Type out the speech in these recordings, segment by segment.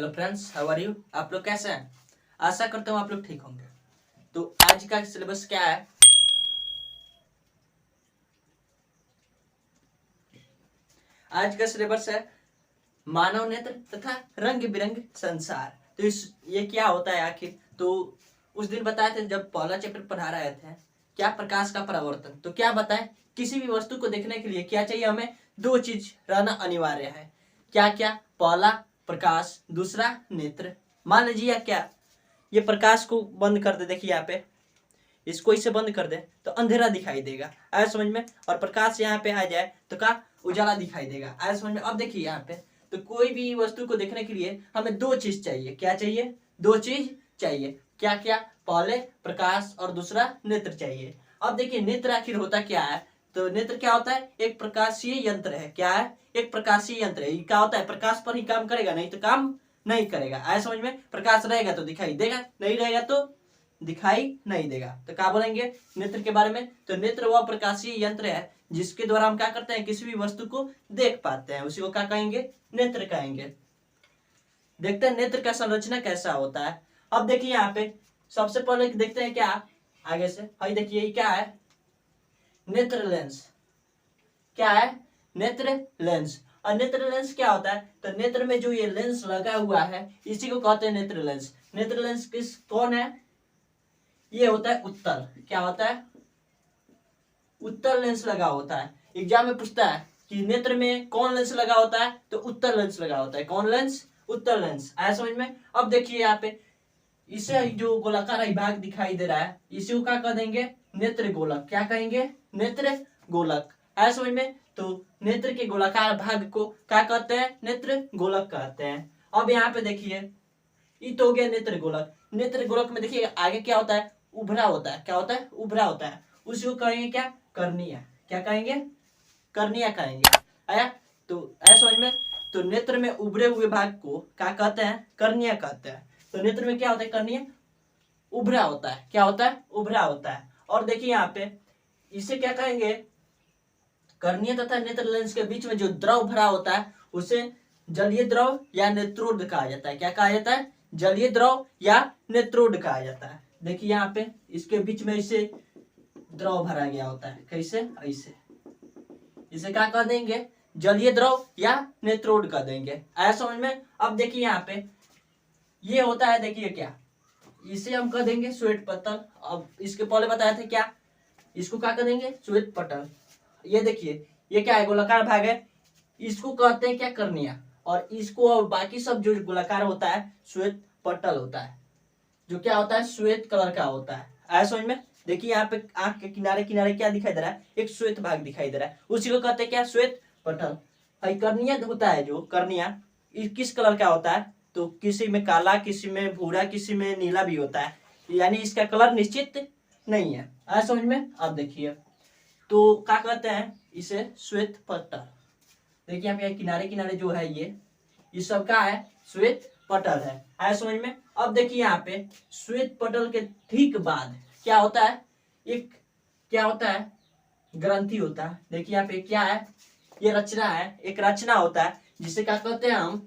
Hello friends, how are you. आप लोग कैसे हैं? आशा करता हूँ आप लोग ठीक होंगे। तो आज का सिलेबस क्या है? आज का सिलेबस है मानव नेत्र तथा रंग बिरंग संसार। तो ये क्या होता है आखिर? तो उस दिन बताए थे जब पहला चैप्टर पढ़ा रहे थे क्या प्रकाश का परावर्तन। तो क्या बताए, किसी भी वस्तु को देखने के लिए क्या चाहिए? हमें दो चीज रहना अनिवार्य है। क्या क्या? पहला प्रकाश, दूसरा नेत्र। मान लीजिए क्या ये प्रकाश को बंद कर दे, देखिए यहाँ पे इसको इसे बंद कर दे तो अंधेरा दिखाई देगा, आया समझ में। और प्रकाश यहाँ पे आ जाए तो क्या उजाला दिखाई देगा, आया समझ में। अब देखिए यहाँ पे तो कोई भी वस्तु को देखने के लिए हमें दो चीज चाहिए। क्या चाहिए? दो चीज चाहिए। क्या क्या? पहले प्रकाश और दूसरा नेत्र चाहिए। अब देखिए नेत्र आखिर होता क्या है? तो नेत्र क्या होता है? एक प्रकाशीय यंत्र है। क्या है? एक प्रकाशीय यंत्र है। क्या होता है? प्रकाश पर ही काम करेगा, नहीं तो काम नहीं करेगा, आया समझ में। प्रकाश रहेगा तो दिखाई देगा, नहीं रहेगा तो दिखाई नहीं देगा। तो क्या बोलेंगे नेत्र के बारे में? तो नेत्र वह प्रकाशीय यंत्र है जिसके द्वारा हम क्या करते हैं, किसी भी वस्तु को देख पाते हैं, उसी को क्या कहेंगे? नेत्र कहेंगे। देखते हैं नेत्र का संरचना कैसा होता है। अब देखिए यहाँ पे सबसे पहले देखते हैं क्या आगे से। भाई देखिए ये क्या है? नेत्र लेंस। क्या है? नेत्र लेंस। और नेत्र लेंस क्या होता है? तो नेत्र में जो ये लेंस लगा हुआ है इसी को कहते हैं नेत्र लेंस। नेत्र लेंस कौन है? ये होता है उत्तल। क्या होता है? उत्तल लेंस लगा होता है। एग्जाम में पूछता है कि नेत्र में कौन लेंस लगा होता है? तो उत्तल लेंस लगा होता है। कौन लेंस? उत्तल लेंस, आया समझ में। अब देखिए यहाँ पे इसे जो गोलाकार भाग दिखाई दे रहा है इसी को क्या कह देंगे? नेत्र गोलक। क्या कहेंगे? नेत्र गोलक, आया समझ में। तो नेत्र के गोलाकार भाग को क्या कहते हैं? नेत्र गोलक कहते हैं। अब यहाँ पे देखिए ये तो हो गया नेत्र गोलक। नेत्र गोलक में देखिए आगे क्या होता है? उभरा होता है। क्या होता है? उभरा होता है। उसी को कहेंगे क्या? कर्निया। क्या कहेंगे? कर्निया कहेंगे, आया। तो ऐसा समझ में। तो नेत्र में उभरे हुए भाग को क्या कहते हैं? कर्निया कहते हैं। तो नेत्र में क्या होता है? कर्निया उभरा होता है। क्या होता है? उभरा होता है। और देखिए यहाँ पे इसे क्या कहेंगे? कर्निया तथा नेत्र लेंस के बीच में जो द्रव भरा होता है उसे जलीय द्रव या नेत्रोड कहा जाता है। क्या कहा जाता है? जलीय द्रव या नेत्रोड कहा जाता है। देखिए यहाँ पे इसके बीच में इसे द्रव भरा गया होता है। कैसे? ऐसे। इसे क्या कह देंगे? जलीय द्रव या नेत्रोड कह देंगे, आया समझ में। अब देखिए यहाँ पे ये होता है, देखिए क्या इसे हम कह देंगे श्वेत पटल। अब इसके पहले बताए थे क्या, इसको क्या कह देंगे? श्वेत पटल। ये देखिए ये क्या है? गोलाकार भाग है, इसको कहते हैं क्या? कर्निया। और इसको और बाकी सब जो गोलाकार होता है श्वेत पटल होता है, जो क्या होता है? श्वेत कलर का होता है, आया समझ में। देखिए यहाँ पे आंख के किनारे किनारे क्या दिखाई दे रहा है? एक श्वेत भाग दिखाई दे रहा है, उसी को कहते हैं क्या? श्वेत पटल। भाई कर्निया होता है जो कर्निया किस कलर का होता है? तो किसी में काला, किसी में भूरा, किसी में नीला भी होता है, यानी इसका कलर निश्चित नहीं है, आया समझ में। अब देखिए तो क्या कहते हैं इसे? श्वेत पटल। देखिए यहाँ पे किनारे किनारे जो है ये सब का है? श्वेत पटल है, आया समझ में। अब देखिए यहाँ पे श्वेत पटल के ठीक बाद क्या होता है? एक क्या होता है? ग्रंथि होता है। देखिए यहाँ पे क्या है? ये रचना है, एक रचना होता है जिसे क्या कहते हैं? हम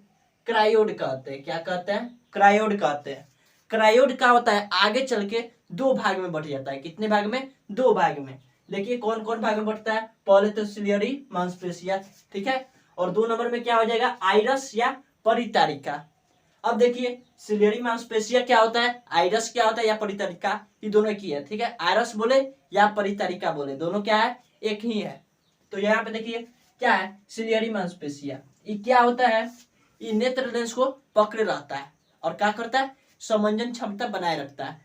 क्रायोड कहते हैं। क्या कहते हैं? क्रायोड कहते हैं। क्रायोड क्या होता है? आगे चल के दो भाग में बट जाता है। कितने भाग में? दो भाग में। देखिए कौन कौन भाग में बटता है? पहले तो सिलियरी मांसपेशिया, ठीक है। और दो नंबर में क्या हो जाएगा? आइरस या परितारिका। अब देखिए सिलियरी मांसपेशिया क्या होता है, आइरस क्या होता है या परितारिका, ये दोनों एक ही है, ठीक है। आइरस बोले या परितारिका बोले, दोनों क्या है? एक ही है। तो यहाँ पे देखिए क्या है? सिलियरी मांसपेशिया। ये क्या होता है? ये नेत्र लेंस को पकड़े रहता है और क्या करता है? समंजन क्षमता बनाए रखता है।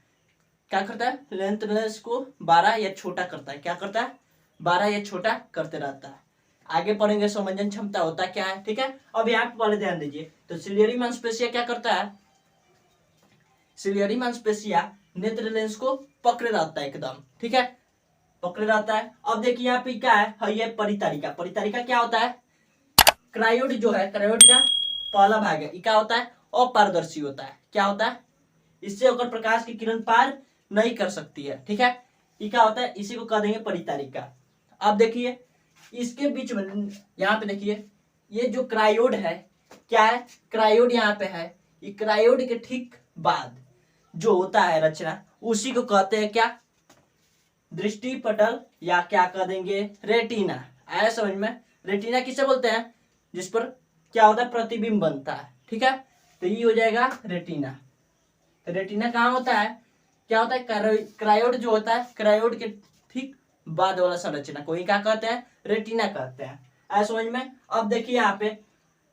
क्या करता है? नेत्र लेंस को बड़ा या छोटा करता है। क्या करता है? बड़ा या छोटा करते रहता है। आगे पढ़ेंगे समंजन क्षमता होता क्या है, ठीक है। अब यहाँ पे पहले ध्यान दीजिए। तो सिलियरी मांसपेशिया क्या करता है? सिलियरी मांसपेशिया नेत्र लेंस को पकड़े रहता है एकदम, ठीक है, पकड़े रहता है। अब देखिए यहाँ पे क्या है? ये परितारिका। परितारिका क्या होता है? क्रायोड जो है, क्रायोड का पहला भाग है, ये क्या होता है? अपारदर्शी होता है। क्या होता है? इससे होकर प्रकाश की किरण पार नहीं कर सकती है, ठीक है। ये क्या होता है? इसी को कह देंगे परितारिका। अब देखिए इसके बीच में यहाँ पे देखिए ये जो क्रायोड है, क्या है? क्रायोड यहाँ पे है, ये क्रायोड के ठीक बाद जो होता है रचना, उसी को कहते हैं क्या, दृष्टि पटल, या क्या कह देंगे, रेटिना। आया समझ में? रेटिना किसे बोलते हैं, जिस पर क्या होता है, प्रतिबिंब बनता है। ठीक है, तो ये हो जाएगा रेटिना। तो रेटिना कहाँ होता है, क्या होता है, क्रायोड जो होता है, क्रायोड के ठीक बाद वाला संरचना को ही क्या कहते हैं, रेटिना कहते हैं। आया समझ में? अब देखिए यहाँ पे,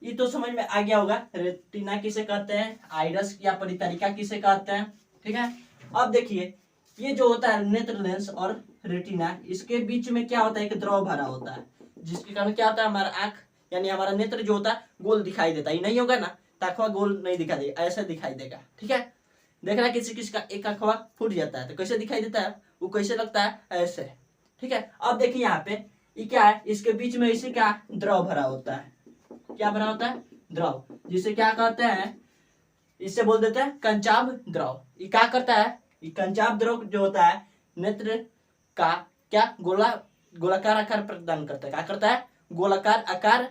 ये तो समझ में आ गया होगा, रेटिना किसे कहते हैं, आइरस या परितरिका किसे कहते हैं। ठीक है, अब देखिए ये जो होता है नेत्र लेंस और रेटिना, इसके बीच में क्या होता है, एक द्रव भरा होता है, जिसके कारण क्या होता है, हमारा आंख यानी हमारा नेत्र जो होता है गोल दिखाई देता है। नहीं होगा ना, आंखवा गोल नहीं दिखाई देगा, ऐसा दिखाई देगा। ठीक है, देखना किसी किसी का एक आंखवा फूट जाता है तो कैसे दिखाई देता है, वो कैसे लगता है, ऐसे। ठीक है, अब देखिए यहाँ पे ये क्या है, इसके बीच में इसे क्या द्रव भरा होता है, क्या भरा होता है, द्रव, जिसे क्या कहते हैं, इससे बोल देते हैं कंचाभ द्रव। ये क्या करता है, ये कंचाभ द्रव जो होता है नेत्र का क्या गोलाकार आकार प्रदान करता है। क्या करता है, गोलाकार आकार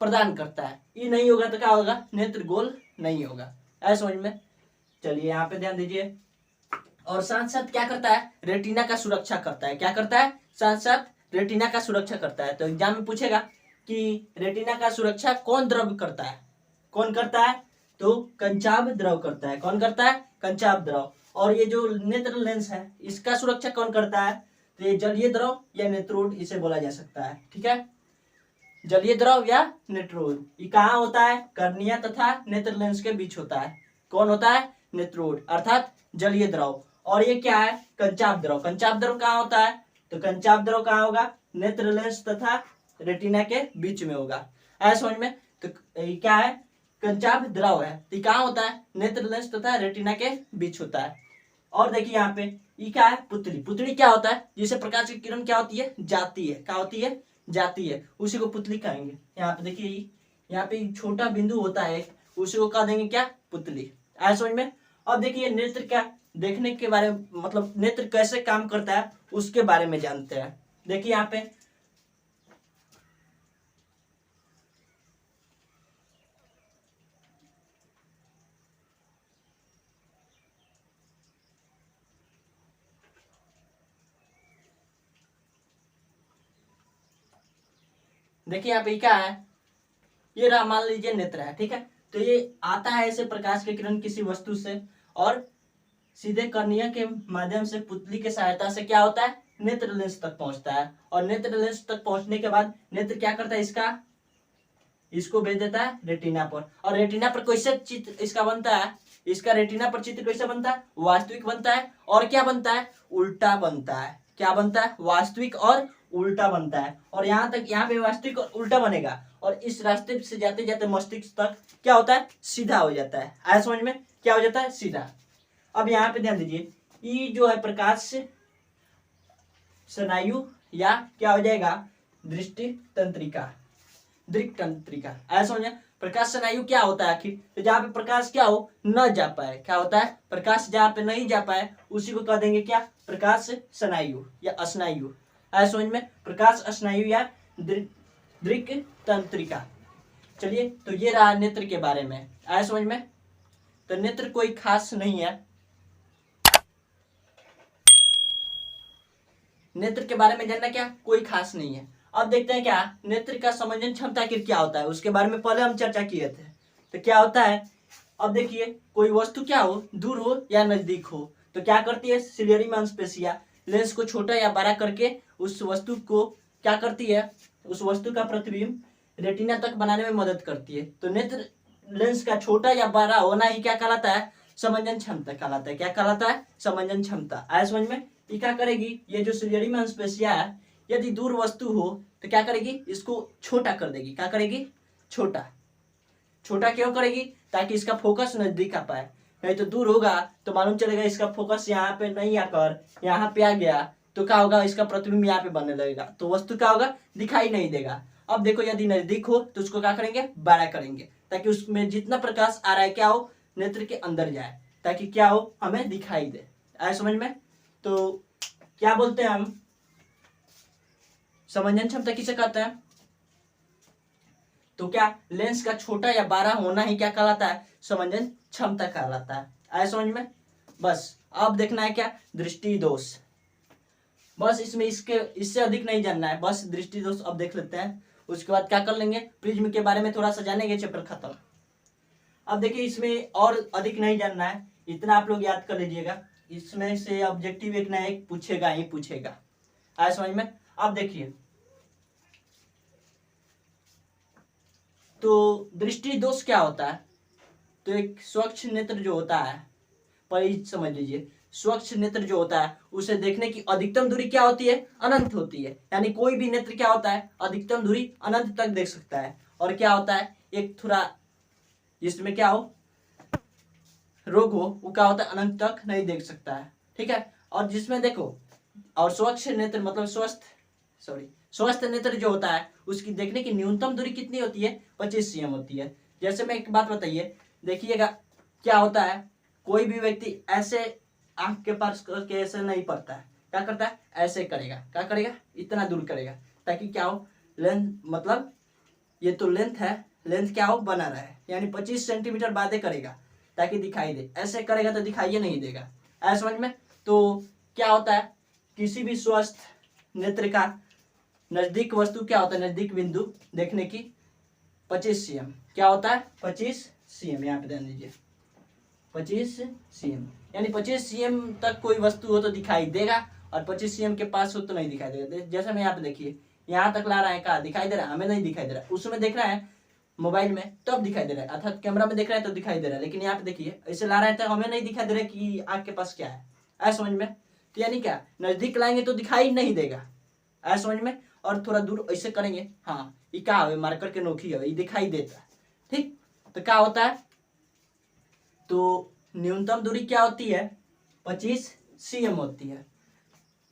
प्रदान करता है। ये नहीं होगा तो क्या होगा, नेत्र गोल नहीं होगा। ऐसा समझ में? चलिए यहाँ पे ध्यान दीजिए। और साथ साथ क्या करता है, रेटिना का सुरक्षा करता है। क्या करता है, साथ साथ रेटिना का सुरक्षा करता है। तो एग्जाम में पूछेगा कि रेटिना का सुरक्षा कौन द्रव करता है, कौन करता है, तो कंचाभ द्रव करता है। कौन करता है, कंचाभ द्रव। और ये जो नेत्र लेंस है, इसका सुरक्षा कौन करता है, तो ये जलीय द्रव या नेत्रोड इसे बोला जा सकता है। ठीक है, जलीय द्रव या नेत्रोड। ये कहाँ होता है, कर्निया तथा नेत्र लेंस के बीच होता है। कौन होता है, नेत्रोड अर्थात जलीय द्रव। और ये क्या है, कंचाभ द्रव। कंचाभ द्रव कहाँ होता है, तो कंचाभ द्रव कहाँ होगा, नेत्र लेंस तथा रेटिना के बीच में होगा। ऐसा समझ में? तो ये क्या है, कंचाभ द्रव है, तो कहाँ होता है, नेत्र लेंस तथा रेटिना के बीच होता है। और देखिए यहाँ पे ये क्या है, पुतली। पुतली क्या होता है, जिसे प्रकाश की किरण क्या होती है, जाती है। क्या होती है, जाती है, उसी को पुतली कहेंगे। यहाँ पे देखिए, यहाँ पे छोटा बिंदु होता है, उसी को कह देंगे क्या, पुतली। आया समझ में? अब देखिए नेत्र क्या, देखने के बारे में, मतलब नेत्र कैसे काम करता है उसके बारे में जानते हैं। देखिए यहाँ पे देखिए यहाँ पे क्या है, ये रहा, मान लीजिए नेत्र है। ठीक है, तो ये आता है ऐसे प्रकाश की किरण किसी वस्तु से, और सीधे कर्निया के माध्यम से पुतली के सहायता से क्या होता है, नेत्र लेंस तक पहुंचता है। और नेत्र लेंस तक पहुंचने के बाद नेत्र क्या करता है, इसको भेज देता है रेटिना पर। और रेटिना पर कैसे चित्र इसका बनता है, इसका रेटिना पर चित्र कैसे बनता है, वास्तविक बनता है। और क्या बनता है, उल्टा बनता है। क्या बनता है, वास्तविक और उल्टा बनता है। और यहाँ तक, यहाँ पे वास्तविक और उल्टा बनेगा, और इस रास्ते से जाते जाते मस्तिष्क तक क्या होता है, सीधा हो जाता है। आया समझ में? क्या हो जाता है, सीधा। अब यहाँ पे ध्यान दीजिए, ये जो है प्रकाश स्नायु, या क्या हो जाएगा, दृष्टि तंत्रिका, दृक् तंत्रिका। ऐसा समझे? प्रकाश स्नायु क्या होता है आखिर, तो जहाँ पे प्रकाश क्या हो, न जा पाए। क्या होता है, प्रकाश जहाँ पे नहीं जा पाए उसी को कह देंगे क्या, प्रकाश स्नायु या स्नायु। ऐसा समझ में? प्रकाश स्नायु या दृक् तंत्रिका। चलिए, तो ये रहा नेत्र के बारे में। आया समझ में? तो नेत्र कोई खास नहीं है, नेत्र के बारे में जानना क्या कोई खास नहीं है। अब देखते हैं क्या नेत्र का समंजन क्षमता क्या होता है, उसके बारे में पहले हम चर्चा किए थे। तो क्या होता है, अब देखिए कोई वस्तु क्या हो, दूर हो या नजदीक हो, तो क्या करती है, सिलियरी मांसपेशियां लेंस को छोटा या बड़ा करके उस वस्तु को क्या करती है, उस वस्तु का प्रतिबिंब रेटिना तक बनाने में मदद करती है। तो नेत्र लेंस का छोटा या बड़ा होना ही क्या कहलाता है, समंजन क्षमता कहलाता है। क्या कहलाता है, समंजन क्षमता। आया समझ में? ये क्या करेगी, ये जो सिलियरी मांसपेशियां है, यदि दूर वस्तु हो तो क्या करेगी, इसको छोटा कर देगी। क्या करेगी, छोटा। छोटा क्यों करेगी, ताकि इसका फोकस नजदीक आ पाए। नहीं तो दूर होगा तो मालूम चलेगा इसका फोकस यहाँ पे नहीं आकर यहाँ पे आ गया, तो क्या होगा, इसका प्रतिबिंब यहाँ पे बनने लगेगा, तो वस्तु क्या होगा, दिखाई नहीं देगा। अब देखो यदि नजदीक हो तो उसको क्या करेंगे, बड़ा करेंगे, ताकि उसमें जितना प्रकाश आ रहा है क्या हो, नेत्र के अंदर जाए, ताकि क्या हो, हमें दिखाई दे। आया समझ में? तो क्या बोलते हैं हम, समंजन क्षमता किसे कहते हैं, तो क्या लेंस का छोटा या बड़ा होना ही क्या कहलाता है, समंजन क्षमता कहलाता है। आया समझ में? बस अब देखना है क्या, दृष्टि दोष। बस इसमें इससे अधिक नहीं जानना है, बस दृष्टि दोष अब देख लेते हैं। उसके बाद क्या कर लेंगे, प्रिज्म के बारे में थोड़ा सा जानेंगे, चैप्टर खत्म। अब देखिए इसमें और अधिक नहीं जानना है, इतना आप लोग याद कर लीजिएगा। इसमें से ऑब्जेक्टिव एक ना एक पूछेगा ही पूछेगा। आया समझ में? अब देखिए तो दृष्टि दोष क्या होता है, तो एक स्वच्छ नेत्र जो होता है, पर समझ लीजिए स्वच्छ नेत्र जो होता है उसे देखने की अधिकतम दूरी क्या होती है, अनंत होती है। यानी कोई भी नेत्र क्या होता है, अधिकतम दूरी अनंत तक देख सकता है। और क्या होता है, एक थोड़ा जिसमें क्या हो, रोग हो, वो क्या होता है, अनंत तक नहीं देख सकता है। ठीक है, और जिसमें देखो, और स्वच्छ नेत्र मतलब स्वस्थ नेत्र जो होता है उसकी देखने की न्यूनतम दूरी कितनी होती है, 25 cm होती है। जैसे मैं एक बात बताइए, देखिएगा क्या होता है, कोई भी व्यक्ति ऐसे आंख के पास करके ऐसे नहीं पढ़ता है, क्या करता है, ऐसे करेगा, क्या करेगा, इतना दूर करेगा, ताकि क्या हो, लेंथ मतलब ये तो लेंथ है, लेंथ क्या हो, बना रहे, यानी 25 सेंटीमीटर बातें करेगा ताकि दिखाई दे। ऐसे करेगा तो दिखाई नहीं देगा। ऐसा समझ में? तो क्या होता है, किसी भी स्वस्थ नेत्र का नजदीक वस्तु क्या होता है, नजदीक बिंदु देखने की 25 cm क्या होता है, 25 cm। यहाँ पे ध्यान दीजिए 25 cm, यानी 25 cm तक कोई वस्तु हो तो दिखाई देगा, और 25 cm के पास हो तो नहीं दिखाई देगा। जैसे मैं यहाँ पे देखिए, यहाँ तक ला रहा है, कहा दिखाई दे रहा है, हमें नहीं दिखाई दे रहा है। उसमें देख रहा है मोबाइल में तब दिखाई दे रहा है, अर्थात कैमरा में देख रहा है तो दिखाई दे रहा है, लेकिन यहाँ पे देखिए ऐसे ला रहा है तो हमें नहीं दिखाई दे रहा है कि आग के पास क्या है। ऐसा समझ में? तो यानी क्या, नजदीक लाएंगे तो दिखाई नहीं देगा। ऐसा समझ में? और थोड़ा दूर ऐसे करेंगे, हाँ ये क्या है, मार्कर के नोकी है, ये दिखाई देता है। ठीक, तो क्या होता है, तो न्यूनतम दूरी क्या होती है, 25 cm होती है।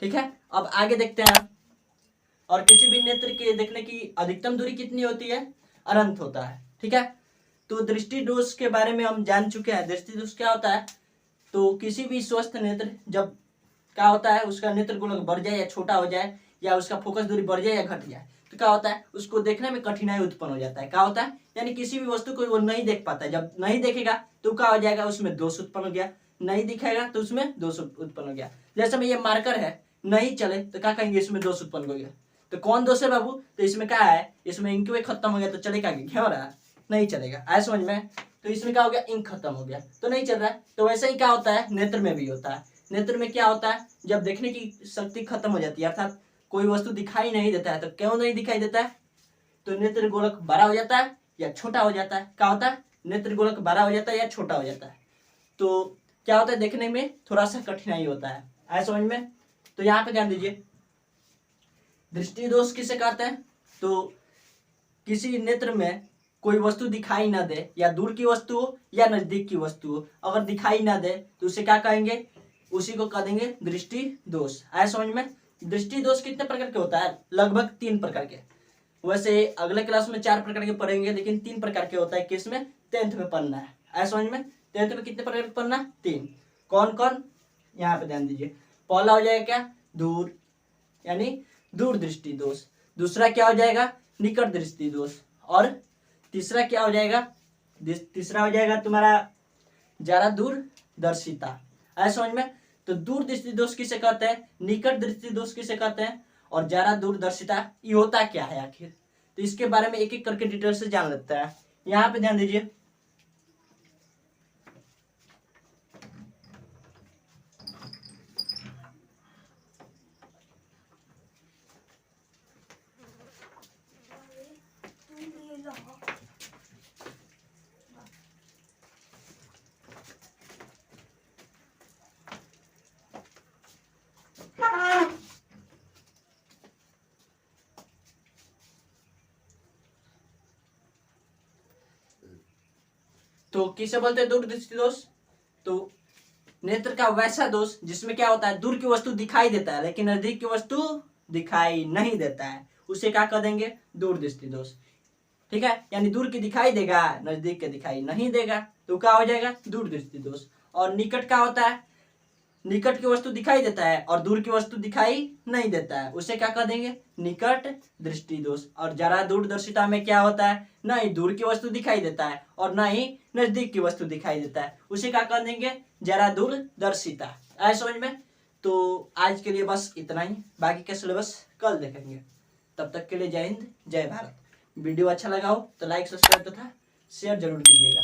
ठीक है, अब आगे देखते हैं। और किसी भी नेत्र के देखने की अधिकतम दूरी कितनी होती है, अनंत होता है। ठीक है, तो दृष्टि दोष के बारे में हम जान चुके हैं। दृष्टि दोष क्या होता है, तो किसी भी स्वस्थ नेत्र जब क्या होता है, उसका नेत्र गोलक बढ़ जाए या छोटा हो जाए, या उसका फोकस दूरी बढ़ जाए या घट जाए, तो क्या होता है, उसको देखने में कठिनाई उत्पन्न हो जाता है। क्या होता है, यानी किसी भी वस्तु को वो नहीं देख पाता है। जब नहीं देखेगा तो क्या हो जाएगा, उसमें दोष उत्पन्न हो गया। नहीं दिखेगा तो उसमें दोष उत्पन्न हो गया। जैसे में ये मार्कर है, नहीं चले तो क्या कहेंगे, इसमें दोष उत्पन्न हो गया। तो कौन दोष है बाबू, तो इसमें क्या है, इसमें इंक वे खत्म हो गया, तो चलेगा क्या हो रहा है, नहीं चलेगा। ऐसा समझ में? तो इसमें क्या हो गया, इंक खत्म हो गया तो नहीं चल रहा है। तो वैसे ही क्या होता है, नेत्र में भी होता है। नेत्र में क्या होता है, जब देखने की शक्ति खत्म हो जाती है, अर्थात कोई वस्तु दिखाई नहीं देता है, तो क्यों नहीं दिखाई देता है, तो नेत्र गोलक बड़ा हो जाता है या छोटा हो जाता है। क्या होता है, नेत्र गोलक बड़ा हो जाता है या छोटा हो जाता है। तो क्या होता है, देखने में थोड़ा सा कठिनाई होता है। आया समझ में? तो यहाँ पे ध्यान दीजिए, दृष्टि दोष किसे कहते हैं, तो किसी नेत्र में कोई वस्तु दिखाई ना दे, या दूर की वस्तु हो या नजदीक की वस्तु हो, अगर दिखाई ना दे तो उसे क्या कहेंगे, उसी को कह देंगे दृष्टि दोष। आया समझ में? दृष्टि दोष कितने प्रकार के होता है, लगभग 3 प्रकार के। वैसे अगले क्लास में 4 प्रकार के पढ़ेंगे, लेकिन 3 प्रकार के होता है। किसमें, 10th में पढ़ना है। आया समझ में? 10th में कितने प्रकार के पढ़ना, 3। कौन कौन, यहाँ पे ध्यान दीजिए। पहला हो जाएगा क्या, दूर, यानी दूर दृष्टि दोष। दूसरा क्या हो जाएगा, निकट दृष्टि दोष। और तीसरा क्या हो जाएगा, तीसरा हो जाएगा तुम्हारा ज्यादा दूरदर्शिता। ऐसा समझ में? तो दूर दृष्टि दोष किसे कहते हैं, निकट दृष्टि दोष किसे कहते हैं, और ज्यादा दूरदर्शिता ये होता क्या है आखिर, तो इसके बारे में एक एक करके डिटेल से जान लेते हैं। यहाँ पे ध्यान दीजिए, तो किसे बोलते हैं दूर दृष्टि दोष, तो नेत्र का वैसा दोष जिसमें क्या होता है, दूर की वस्तु दिखाई देता है लेकिन नजदीक की वस्तु दिखाई नहीं देता है, उसे क्या कर देंगे, दूर दृष्टि दोष। ठीक है, यानी दूर की दिखाई देगा, नजदीक के दिखाई नहीं देगा, तो क्या हो जाएगा, दूर दृष्टि दोष। और निकट का होता है, निकट की वस्तु दिखाई देता है और दूर की वस्तु दिखाई नहीं देता है, उसे क्या कह देंगे? निकट दृष्टि दोष। और जरा दूरदर्शिता में क्या होता है? ना ही दूर की वस्तु दिखाई देता है और ना ही नजदीक की वस्तु दिखाई देता है, उसे क्या कह देंगे? जरा दूरदर्शिता। आए समझ में? तो आज के लिए बस इतना ही, बाकी का सिलेबस कल देखेंगे। तब तक के लिए जय हिंद, जय भारत। वीडियो अच्छा लगा हो तो लाइक, सब्सक्राइब तथा शेयर जरूर कीजिएगा।